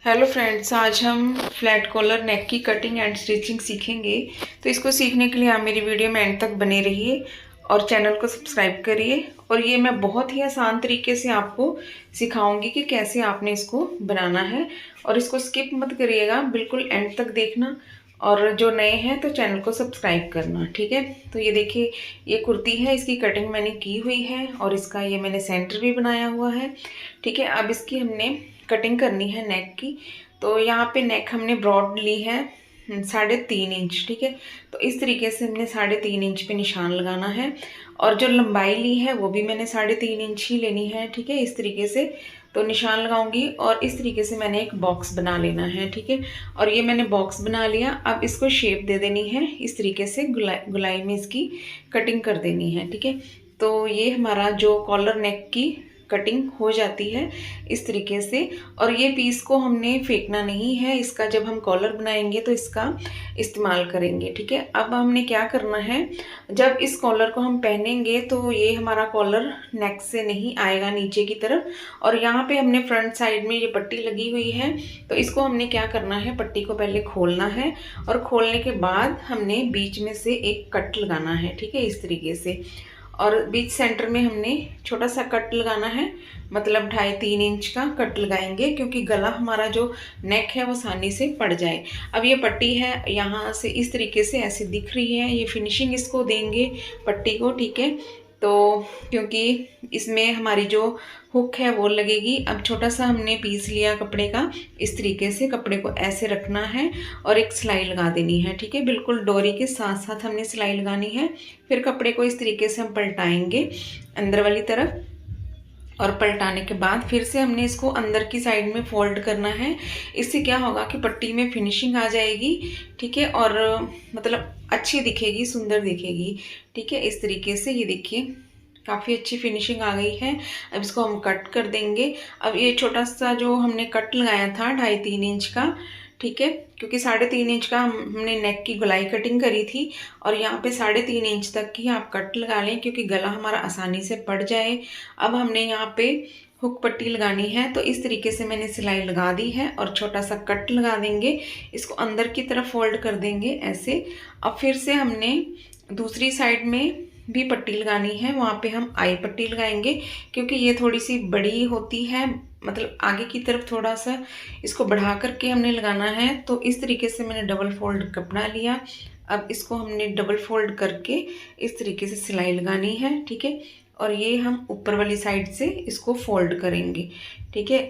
Hello friends, आज हम flat collar नेक की कटिंग एंड स्टिचिंग सीखेंगे। तो इसको सीखने के लिए आप मेरी वीडियो में एंड तक बने रहिए और चैनल को सब्सक्राइब करिए। और ये मैं बहुत ही आसान तरीके से आपको सिखाऊंगी कि कैसे आपने इसको बनाना है। और इसको स्किप मत करिएगा, बिल्कुल एंड तक देखना। और जो नए हैं तो चैनल को सब्सक्राइब करना, ठीक है। तो ये देखिए, ये कुर्ती है, इसकी कटिंग मैंने की हुई है और इसका ये मैंने सेंटर भी बनाया हुआ है, ठीक है। अब इसकी हमने कटिंग करनी है नेक की। तो यहाँ पे नेक हमने ब्रॉड ली है 3.5 इंच, ठीक है। तो इस तरीके से हमने 3.5 इंच पे निशान लगाना है। और जो लंबाई ली है वो भी मैंने 3.5 इंच ही लेनी है, ठीक है। इस तरीके से तो निशान लगाऊंगी और इस तरीके से मैंने एक बॉक्स बना लेना है, ठीक है। और ये मैंने बॉक्स बना लिया। अब इसको शेप दे देनी है, इस तरीके से गुलाई में इसकी कटिंग कर देनी है, ठीक है। तो ये हमारा जो कॉलर नेक की कटिंग हो जाती है इस तरीके से। और ये पीस को हमने फेंकना नहीं है, इसका जब हम कॉलर बनाएंगे तो इसका इस्तेमाल करेंगे, ठीक है। अब हमने क्या करना है, जब इस कॉलर को हम पहनेंगे तो ये हमारा कॉलर नेक से नहीं आएगा नीचे की तरफ। और यहाँ पे हमने फ्रंट साइड में ये पट्टी लगी हुई है, तो इसको हमने क्या करना है, पट्टी को पहले खोलना है और खोलने के बाद हमने बीच में से एक कट लगाना है, ठीक है, इस तरीके से। और बीच सेंटर में हमने छोटा सा कट लगाना है, मतलब 2.5-3 इंच का कट लगाएंगे, क्योंकि गला हमारा जो नेक है वो आसानी से पड़ जाए। अब ये पट्टी है यहाँ से इस तरीके से ऐसे दिख रही है, ये फिनिशिंग इसको देंगे पट्टी को, ठीक है। तो क्योंकि इसमें हमारी जो हुक है वो लगेगी। अब छोटा सा हमने पीस लिया कपड़े का, इस तरीके से कपड़े को ऐसे रखना है और एक सिलाई लगा देनी है, ठीक है। बिल्कुल डोरी के साथ साथ हमने सिलाई लगानी है। फिर कपड़े को इस तरीके से हम पलटाएंगे अंदर वाली तरफ, और पलटाने के बाद फिर से हमने इसको अंदर की साइड में फोल्ड करना है। इससे क्या होगा कि पट्टी में फिनिशिंग आ जाएगी, ठीक है। और मतलब अच्छी दिखेगी, सुंदर दिखेगी, ठीक है। इस तरीके से ये देखिए काफ़ी अच्छी फिनिशिंग आ गई है। अब इसको हम कट कर देंगे। अब ये छोटा सा जो हमने कट लगाया था 2.5-3 इंच का, ठीक है, क्योंकि 3.5 इंच का हमने नेक की गोलाई कटिंग करी थी। और यहाँ पे 3.5 इंच तक की आप कट लगा लें, क्योंकि गला हमारा आसानी से पड़ जाए। अब हमने यहाँ पे हुक पट्टी लगानी है, तो इस तरीके से मैंने सिलाई लगा दी है और छोटा सा कट लगा देंगे। इसको अंदर की तरफ फोल्ड कर देंगे ऐसे। अब फिर से हमने दूसरी साइड में भी पट्टी लगानी है, वहाँ पे हम आई पट्टी लगाएंगे, क्योंकि ये थोड़ी सी बड़ी होती है, मतलब आगे की तरफ थोड़ा सा इसको बढ़ा करके हमने लगाना है। तो इस तरीके से मैंने डबल फोल्ड कपड़ा लिया। अब इसको हमने डबल फोल्ड करके इस तरीके से सिलाई लगानी है, ठीक है। और ये हम ऊपर वाली साइड से इसको फोल्ड करेंगे, ठीक है।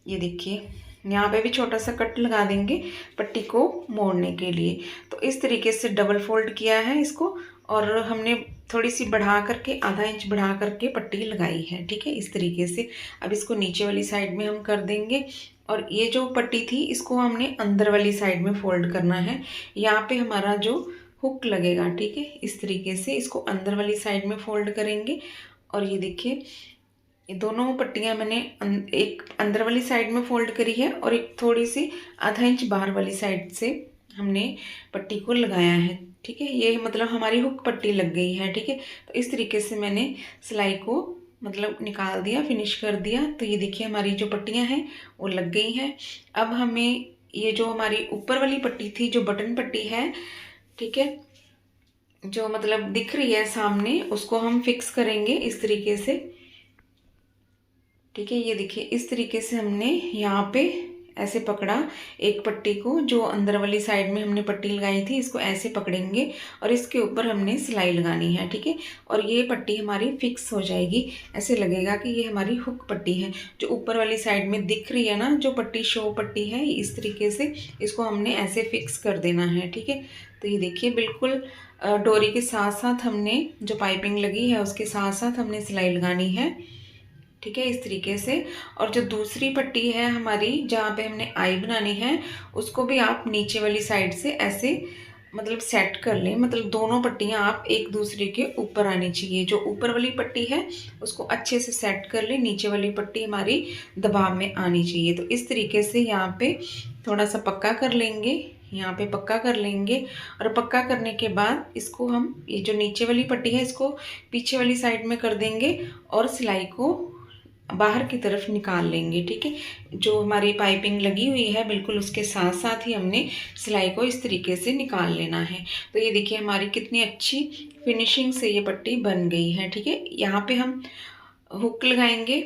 ये देखिए यहाँ पे भी छोटा सा कट लगा देंगे पट्टी को मोड़ने के लिए। तो इस तरीके से डबल फोल्ड किया है इसको, और हमने थोड़ी सी बढ़ा करके आधा इंच बढ़ा करके पट्टी लगाई है, ठीक है, इस तरीके से। अब इसको नीचे वाली साइड में हम कर देंगे। और ये जो पट्टी थी इसको हमने अंदर वाली साइड में फोल्ड करना है। यहाँ पे हमारा जो हुक लगेगा, ठीक है, इस तरीके से इसको अंदर वाली साइड में फोल्ड करेंगे। और ये देखिए ये दोनों पट्टियाँ मैंने एक अंदर वाली साइड में फोल्ड करी है और एक थोड़ी सी आधा इंच बाहर वाली साइड से हमने पट्टी को लगाया है, ठीक है। ये मतलब हमारी हुक पट्टी लग गई है, ठीक है। तो इस तरीके से मैंने सिलाई को मतलब निकाल दिया, फिनिश कर दिया। तो ये देखिए हमारी जो पट्टियाँ हैं वो लग गई हैं। अब हमें ये जो हमारी ऊपर वाली पट्टी थी, जो बटन पट्टी है, ठीक है, जो मतलब दिख रही है सामने, उसको हम फिक्स करेंगे इस तरीके से, ठीक है। ये देखिए इस तरीके से हमने यहाँ पे ऐसे पकड़ा एक पट्टी को, जो अंदर वाली साइड में हमने पट्टी लगाई थी, इसको ऐसे पकड़ेंगे और इसके ऊपर हमने सिलाई लगानी है, ठीक है। और ये पट्टी हमारी फिक्स हो जाएगी, ऐसे लगेगा कि ये हमारी हुक पट्टी है। जो ऊपर वाली साइड में दिख रही है ना, जो पट्टी शो पट्टी है, इस तरीके से इसको हमने ऐसे फिक्स कर देना है, ठीक है। तो ये देखिए बिल्कुल डोरी के साथ साथ हमने जो पाइपिंग लगी है उसके साथ साथ हमने सिलाई लगानी है, ठीक है, इस तरीके से। और जो दूसरी पट्टी है हमारी, जहाँ पे हमने आई बनानी है, उसको भी आप नीचे वाली साइड से ऐसे मतलब सेट कर लें। मतलब दोनों पट्टियाँ आप एक दूसरे के ऊपर आनी चाहिए। जो ऊपर वाली पट्टी है उसको अच्छे से सेट कर लें, नीचे वाली पट्टी हमारी दबाव में आनी चाहिए। तो इस तरीके से यहाँ पे थोड़ा सा पक्का कर लेंगे, यहाँ पे पक्का कर लेंगे। और पक्का करने के बाद इसको हम, ये जो नीचे वाली पट्टी है, इसको पीछे वाली साइड में कर देंगे और सिलाई को बाहर की तरफ निकाल लेंगे। ठीक है, जो हमारी पाइपिंग लगी हुई है बिल्कुल उसके साथ साथ ही हमने सिलाई को इस तरीके से निकाल लेना है। तो ये देखिए हमारी कितनी अच्छी फिनिशिंग से ये पट्टी बन गई है। ठीक है, यहाँ पे हम हुक लगाएंगे।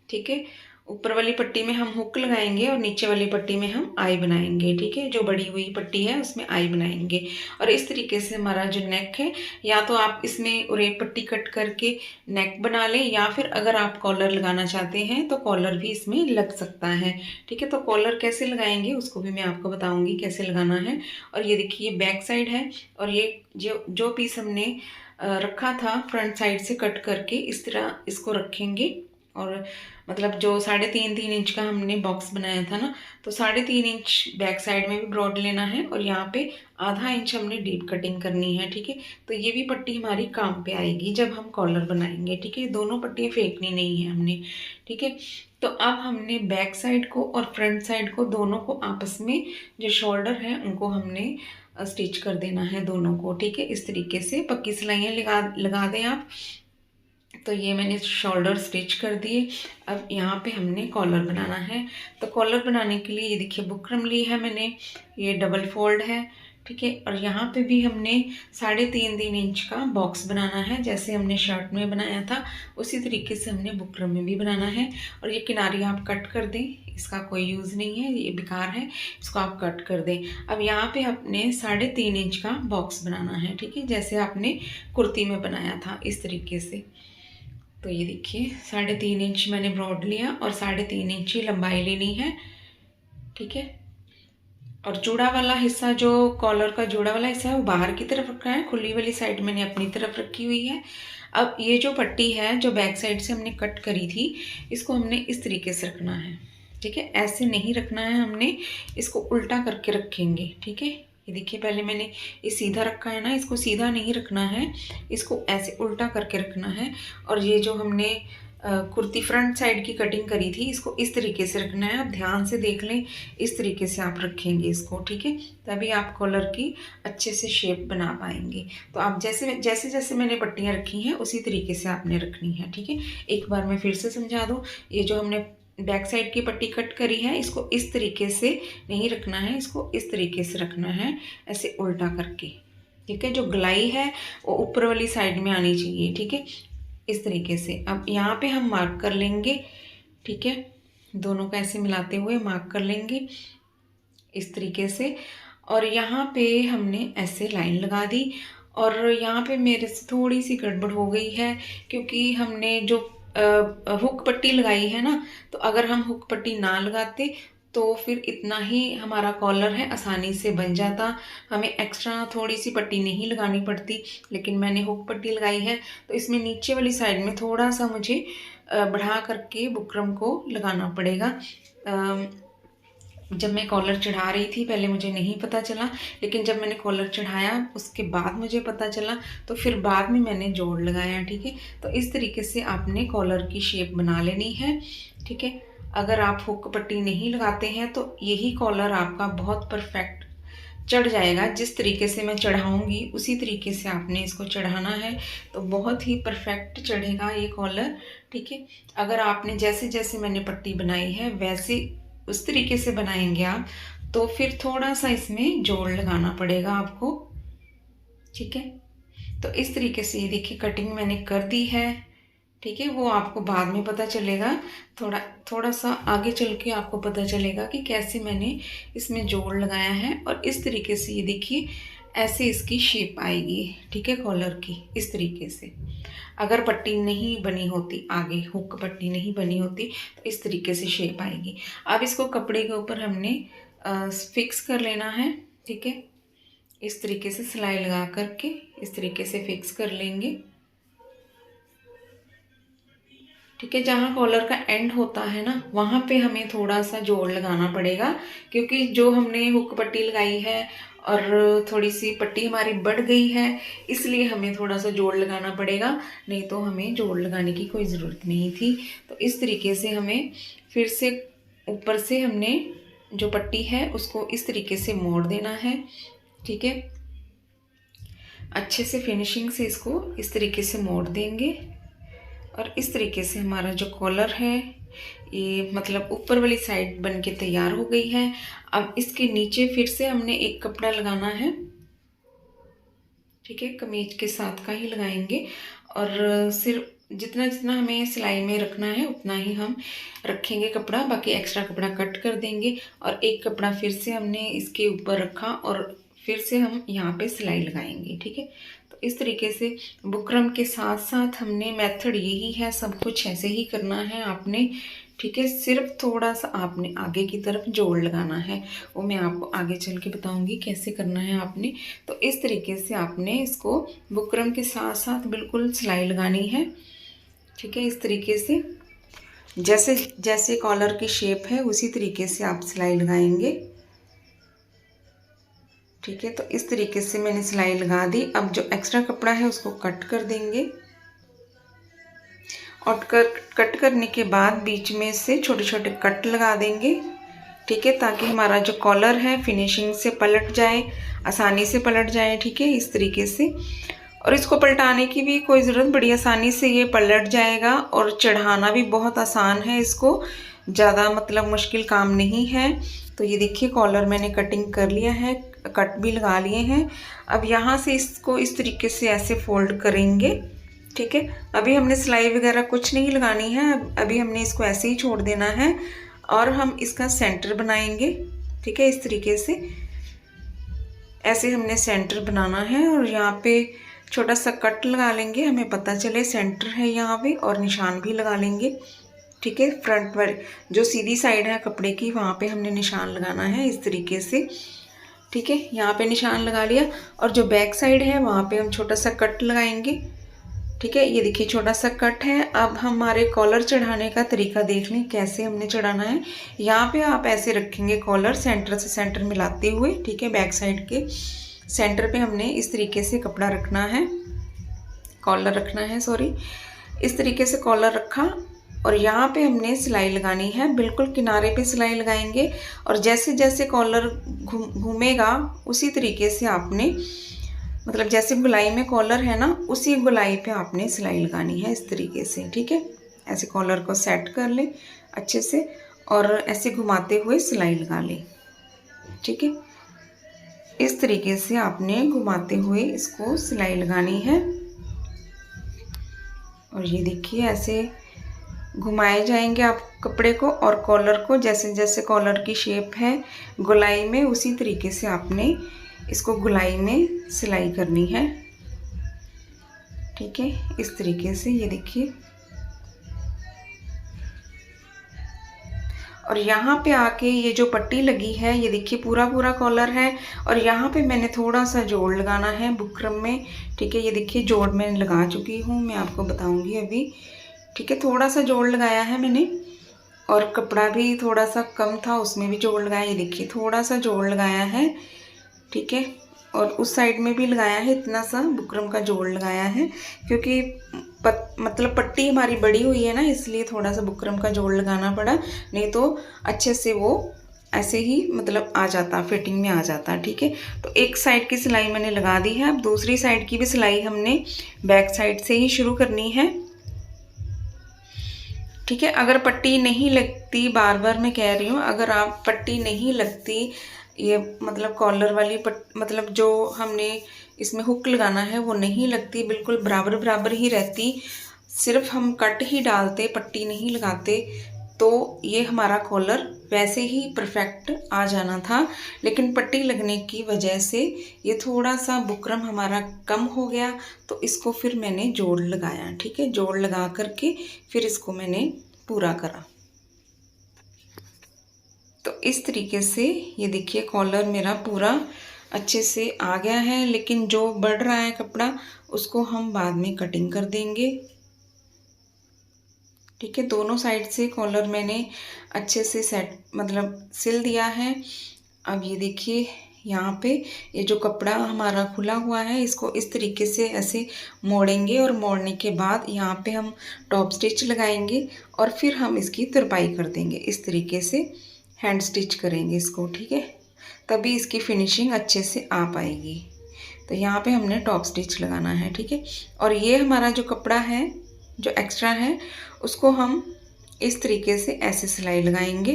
ठीक है, ऊपर वाली पट्टी में हम हुक लगाएंगे और नीचे वाली पट्टी में हम आई बनाएंगे। ठीक है, जो बड़ी हुई पट्टी है उसमें आई बनाएंगे और इस तरीके से हमारा जो नेक है, या तो आप इसमें उरेप पट्टी कट करके नेक बना लें, या फिर अगर आप कॉलर लगाना चाहते हैं तो कॉलर भी इसमें लग सकता है। ठीक है, तो कॉलर कैसे लगाएंगे उसको भी मैं आपको बताऊँगी कैसे लगाना है। और ये देखिए बैक साइड है और ये जो पीस हमने रखा था फ्रंट साइड से कट करके इस तरह इसको रखेंगे। और मतलब जो 3.5 इंच का हमने बॉक्स बनाया था ना, तो 3.5 इंच बैक साइड में भी ब्रॉड लेना है और यहाँ पे आधा इंच हमने डीप कटिंग करनी है। ठीक है, तो ये भी पट्टी हमारी काम पे आएगी जब हम कॉलर बनाएंगे। ठीक है, दोनों पट्टियाँ फेंकनी नहीं है हमने। ठीक है, तो अब हमने बैक साइड को और फ्रंट साइड को दोनों को आपस में जो शोल्डर है उनको हमने स्टिच कर देना है दोनों को। ठीक है, इस तरीके से पक्की सिलाइयाँ लगा दें आप। तो ये मैंने शोल्डर स्टिच कर दिए। अब यहाँ पे हमने कॉलर बनाना है। तो कॉलर बनाने के लिए ये देखिए बुकरम ली है मैंने, ये डबल फोल्ड है। ठीक है, और यहाँ पे भी हमने 3.5 इंच का बॉक्स बनाना है, जैसे हमने शर्ट में बनाया था उसी तरीके से हमने बुकरम में भी बनाना है। और ये किनारी आप कट कर दें, इसका कोई यूज़ नहीं है, ये बेकार है, इसको आप कट कर दें। अब यहाँ पे अपने 3.5 इंच का बॉक्स बनाना है। ठीक है, जैसे आपने कुर्ती में बनाया था इस तरीके से। तो ये देखिए 3.5 इंच मैंने ब्रॉड लिया और 3.5 इंच ही लंबाई लेनी है। ठीक है, और जुड़ा वाला हिस्सा जो कॉलर का जुड़ा वाला हिस्सा है वो बाहर की तरफ रखना है, खुली वाली साइड मैंने अपनी तरफ रखी हुई है। अब ये जो पट्टी है जो बैक साइड से हमने कट करी थी, इसको हमने इस तरीके से रखना है। ठीक है, ऐसे नहीं रखना है, हमने इसको उल्टा करके रखेंगे। ठीक है, ये देखिए पहले मैंने ये सीधा रखा है ना, इसको सीधा नहीं रखना है, इसको ऐसे उल्टा करके रखना है। और ये जो हमने कुर्ती फ्रंट साइड की कटिंग करी थी इसको इस तरीके से रखना है। आप ध्यान से देख लें, इस तरीके से आप रखेंगे इसको। ठीक है, तभी आप कॉलर की अच्छे से शेप बना पाएंगे। तो आप जैसे जैसे मैंने पट्टियाँ रखी हैं उसी तरीके से आपने रखनी है। ठीक है, एक बार मैं फिर से समझा दूँ, ये जो हमने बैक साइड की पट्टी कट करी है इसको इस तरीके से नहीं रखना है, इसको इस तरीके से रखना है, ऐसे उल्टा करके। ठीक है, जो गलाई है वो ऊपर वाली साइड में आनी चाहिए। ठीक है, इस तरीके से। अब यहाँ पे हम मार्क कर लेंगे। ठीक है, दोनों को ऐसे मिलाते हुए मार्क कर लेंगे इस तरीके से। और यहाँ पे हमने ऐसे लाइन लगा दी। और यहाँ पे मेरे से थोड़ी सी गड़बड़ हो गई है, क्योंकि हमने जो हुक पट्टी लगाई है ना, तो अगर हम हुक पट्टी ना लगाते तो फिर इतना ही हमारा कॉलर है आसानी से बन जाता, हमें एक्स्ट्रा थोड़ी सी पट्टी नहीं लगानी पड़ती। लेकिन मैंने हुक पट्टी लगाई है तो इसमें नीचे वाली साइड में थोड़ा सा मुझे बढ़ा करके बुकरम को लगाना पड़ेगा। जब मैं कॉलर चढ़ा रही थी पहले मुझे नहीं पता चला, लेकिन जब मैंने कॉलर चढ़ाया उसके बाद मुझे पता चला, तो फिर बाद में मैंने जोड़ लगाया। ठीक है, तो इस तरीके से आपने कॉलर की शेप बना लेनी है। ठीक है, अगर आप हुक पट्टी नहीं लगाते हैं तो यही कॉलर आपका बहुत परफेक्ट चढ़ जाएगा। जिस तरीके से मैं चढ़ाऊँगी उसी तरीके से आपने इसको चढ़ाना है, तो बहुत ही परफेक्ट चढ़ेगा ये कॉलर। ठीक है, अगर आपने जैसे जैसे मैंने पट्टी बनाई है वैसे उस तरीके से बनाएंगे आप, तो फिर थोड़ा सा इसमें जोड़ लगाना पड़ेगा आपको। ठीक है, तो इस तरीके से ये देखिए कटिंग मैंने कर दी है। ठीक है, वो आपको बाद में पता चलेगा, थोड़ा सा आगे चल के आपको पता चलेगा कि कैसे मैंने इसमें जोड़ लगाया है। और इस तरीके से ये देखिए ऐसे इसकी शेप आएगी। ठीक है, कॉलर की इस तरीके से। अगर पट्टी नहीं बनी होती, आगे हुक पट्टी नहीं बनी होती, तो इस तरीके से शेप आएगी। अब इसको कपड़े के ऊपर हमने फिक्स कर लेना है। ठीक है, इस तरीके से सिलाई लगा करके इस तरीके से फिक्स कर लेंगे। ठीक है, जहाँ कॉलर का एंड होता है ना वहाँ पे हमें थोड़ा सा जोड़ लगाना पड़ेगा, क्योंकि जो हमने हुक पट्टी लगाई है और थोड़ी सी पट्टी हमारी बढ़ गई है, इसलिए हमें थोड़ा सा जोड़ लगाना पड़ेगा, नहीं तो हमें जोड़ लगाने की कोई ज़रूरत नहीं थी। तो इस तरीके से हमें फिर से ऊपर से हमने जो पट्टी है उसको इस तरीके से मोड़ देना है। ठीक है, अच्छे से फिनिशिंग से इसको इस तरीके से मोड़ देंगे। और इस तरीके से हमारा जो कॉलर है ये मतलब ऊपर वाली साइड बन के तैयार हो गई है। अब इसके नीचे फिर से हमने एक कपड़ा लगाना है, ठीक है, कमीज के साथ का ही लगाएंगे और सिर्फ जितना जितना हमें सिलाई में रखना है उतना ही हम रखेंगे कपड़ा, बाकी एक्स्ट्रा कपड़ा कट कर देंगे। और एक कपड़ा फिर से हमने इसके ऊपर रखा और फिर से हम यहाँ पे सिलाई लगाएंगे, ठीक है। तो इस तरीके से बुकरम के साथ साथ हमने मेथड यही है, सब कुछ ऐसे ही करना है आपने, ठीक है। सिर्फ थोड़ा सा आपने आगे की तरफ जोड़ लगाना है, वो मैं आपको आगे चल के बताऊंगी कैसे करना है आपने। तो इस तरीके से आपने इसको बुकरम के साथ साथ बिल्कुल सिलाई लगानी है, ठीक है। इस तरीके से जैसे जैसे कॉलर की शेप है उसी तरीके से आप सिलाई लगाएंगे, ठीक है। तो इस तरीके से मैंने सिलाई लगा दी। अब जो एक्स्ट्रा कपड़ा है उसको कट कर देंगे और कट करने के बाद बीच में से छोटे छोटे कट लगा देंगे, ठीक है, ताकि हमारा जो कॉलर है फिनिशिंग से पलट जाए, आसानी से पलट जाए, ठीक है, इस तरीके से। और इसको पलटाने की भी कोई ज़रूरत, बड़ी आसानी से ये पलट जाएगा और चढ़ाना भी बहुत आसान है, इसको ज़्यादा मतलब मुश्किल काम नहीं है। तो ये देखिए कॉलर मैंने कटिंग कर लिया है, कट भी लगा लिए हैं। अब यहाँ से इसको इस तरीके से ऐसे फोल्ड करेंगे, ठीक है। अभी हमने सिलाई वगैरह कुछ नहीं लगानी है, अभी हमने इसको ऐसे ही छोड़ देना है और हम इसका सेंटर बनाएंगे, ठीक है। इस तरीके से ऐसे हमने सेंटर बनाना है और यहाँ पे छोटा सा कट लगा लेंगे, हमें पता चले सेंटर है यहाँ पे, और निशान भी लगा लेंगे, ठीक है। फ्रंट पर जो सीधी साइड है कपड़े की वहाँ पे हमने निशान लगाना है इस तरीके से, ठीक है। यहाँ पे निशान लगा लिया और जो बैक साइड है वहाँ पे हम छोटा सा कट लगाएंगे, ठीक है। ये देखिए छोटा सा कट है। अब हमारे कॉलर चढ़ाने का तरीका देख लें कैसे हमने चढ़ाना है। यहाँ पे आप ऐसे रखेंगे कॉलर सेंटर से सेंटर मिलाते हुए, ठीक है। बैक साइड के सेंटर पे हमने इस तरीके से कपड़ा रखना है, कॉलर रखना है, सॉरी, इस तरीके से कॉलर रखा और यहाँ पे हमने सिलाई लगानी है, बिल्कुल किनारे पे सिलाई लगाएंगे और जैसे जैसे कॉलर घूमेगा उसी तरीके से आपने, मतलब जैसे गोलाई में कॉलर है ना उसी गोलाई पे आपने सिलाई लगानी है इस तरीके से, ठीक है। ऐसे कॉलर को सेट कर ले अच्छे से और ऐसे घुमाते हुए सिलाई लगा ले, ठीक है। इस तरीके से आपने घुमाते हुए इसको सिलाई लगानी है और ये देखिए ऐसे घुमाए जाएंगे आप कपड़े को और कॉलर को, जैसे जैसे कॉलर की शेप है गोलाई में उसी तरीके से आपने इसको गोलाई में सिलाई करनी है, ठीक है। इस तरीके से ये देखिए और यहाँ पे आके ये जो पट्टी लगी है ये देखिए पूरा पूरा कॉलर है और यहाँ पे मैंने थोड़ा सा जोड़ लगाना है बुकरम में, ठीक है। ये देखिए जोड़ मैं लगा चुकी हूँ, मैं आपको बताऊँगी अभी, ठीक है। थोड़ा सा जोड़ लगाया है मैंने और कपड़ा भी थोड़ा सा कम था उसमें भी जोड़ लगाया, ये देखिए थोड़ा सा जोड़ लगाया है, ठीक है। और उस साइड में भी लगाया है, इतना सा बुकरम का जोड़ लगाया है क्योंकि मतलब पट्टी हमारी बड़ी हुई है ना, इसलिए थोड़ा सा बुकरम का जोड़ लगाना पड़ा, नहीं तो अच्छे से वो ऐसे ही मतलब आ जाता, फिटिंग में आ जाता, ठीक है। तो एक साइड की सिलाई मैंने लगा दी है, अब दूसरी साइड की भी सिलाई हमने बैक साइड से ही शुरू करनी है, ठीक है। अगर पट्टी नहीं लगती, बार बार मैं कह रही हूँ, अगर आप पट्टी नहीं लगती ये मतलब कॉलर वाली मतलब जो हमने इसमें हुक लगाना है वो नहीं लगती, बिल्कुल बराबर बराबर ही रहती, सिर्फ हम कट ही डालते पट्टी नहीं लगाते, तो ये हमारा कॉलर वैसे ही परफेक्ट आ जाना था। लेकिन पट्टी लगने की वजह से ये थोड़ा सा बुकरम हमारा कम हो गया, तो इसको फिर मैंने जोड़ लगाया, ठीक है। जोड़ लगा करके फिर इसको मैंने पूरा करा। तो इस तरीके से ये देखिए कॉलर मेरा पूरा अच्छे से आ गया है, लेकिन जो बढ़ रहा है कपड़ा उसको हम बाद में कटिंग कर देंगे, ठीक है। दोनों साइड से कॉलर मैंने अच्छे से सेट मतलब सिल दिया है। अब ये देखिए यहाँ पे ये जो कपड़ा हमारा खुला हुआ है इसको इस तरीके से ऐसे मोड़ेंगे और मोड़ने के बाद यहाँ पे हम टॉप स्टिच लगाएंगे और फिर हम इसकी तुरपाई कर देंगे, इस तरीके से हैंड स्टिच करेंगे इसको, ठीक है, तभी इसकी फिनिशिंग अच्छे से आ पाएगी। तो यहाँ पे हमने टॉप स्टिच लगाना है, ठीक है। और ये हमारा जो कपड़ा है जो एक्स्ट्रा है उसको हम इस तरीके से ऐसे सिलाई लगाएंगे।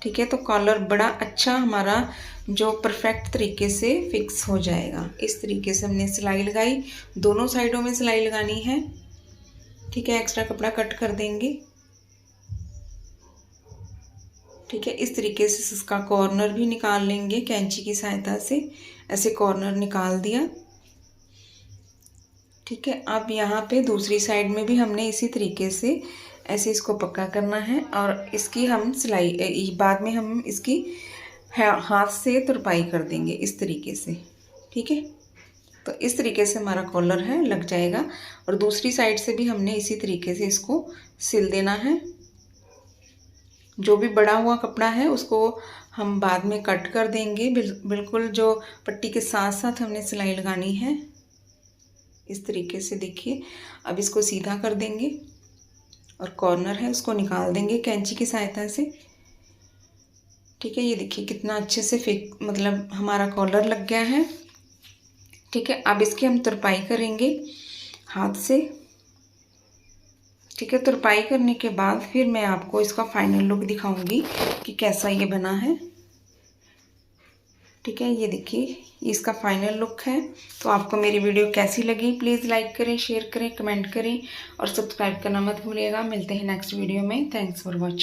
ठीक है, तो कॉलर बड़ा अच्छा हमारा जो परफेक्ट तरीके से फिक्स हो जाएगा। इस तरीके से हमने सिलाई लगाई, दोनों साइडों में सिलाई लगानी है। ठीक है, एक्स्ट्रा कपड़ा कट कर देंगे। ठीक है, इस तरीके से इसका कॉर्नर भी निकाल लेंगे कैंची की सहायता से। ऐसे कॉर्नर निकाल दिया। ठीक है, अब यहाँ पे दूसरी साइड में भी हमने इसी तरीके से ऐसे इसको पक्का करना है और इसकी हम सिलाई बाद में हम इसकी हाथ से तुरपाई कर देंगे इस तरीके से। ठीक है, तो इस तरीके से हमारा कॉलर है लग जाएगा और दूसरी साइड से भी हमने इसी तरीके से इसको सिल देना है। जो भी बड़ा हुआ कपड़ा है उसको हम बाद में कट कर देंगे। बिल्कुल जो पट्टी के साथ साथ हमने सिलाई लगानी है। इस तरीके से देखिए, अब इसको सीधा कर देंगे और कॉर्नर है उसको निकाल देंगे कैंची की सहायता से। ठीक है, ये देखिए कितना अच्छे से मतलब हमारा कॉलर लग गया है। ठीक है, अब इसकी हम तुरपाई करेंगे हाथ से। ठीक है, तुरपाई करने के बाद फिर मैं आपको इसका फाइनल लुक दिखाऊंगी कि कैसा ये बना है। ठीक है, ये देखिए इसका फाइनल लुक है। तो आपको मेरी वीडियो कैसी लगी प्लीज़ लाइक करें, शेयर करें, कमेंट करें और सब्सक्राइब करना मत भूलिएगा। मिलते हैं नेक्स्ट वीडियो में। Thanks for watching.